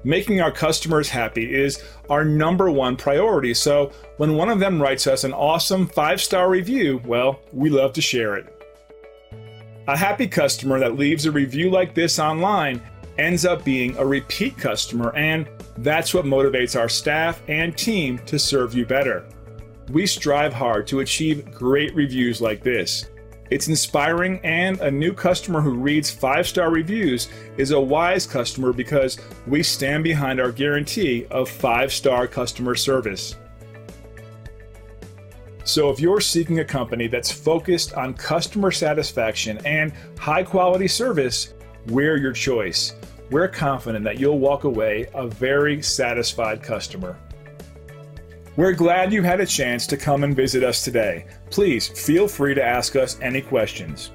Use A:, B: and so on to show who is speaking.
A: Making our customers happy is our number one priority, so when one of them writes us an awesome 5-star review, well, we love to share it. A happy customer that leaves a review like this online ends up being a repeat customer, and that's what motivates our staff and team to serve you better. We strive hard to achieve great reviews like this. It's inspiring, and a new customer who reads 5-star reviews is a wise customer because we stand behind our guarantee of 5-star customer service. So if you're seeking a company that's focused on customer satisfaction and high-quality service, we're your choice. We're confident that you'll walk away a very satisfied customer. We're glad you had a chance to come and visit us today. Please feel free to ask us any questions.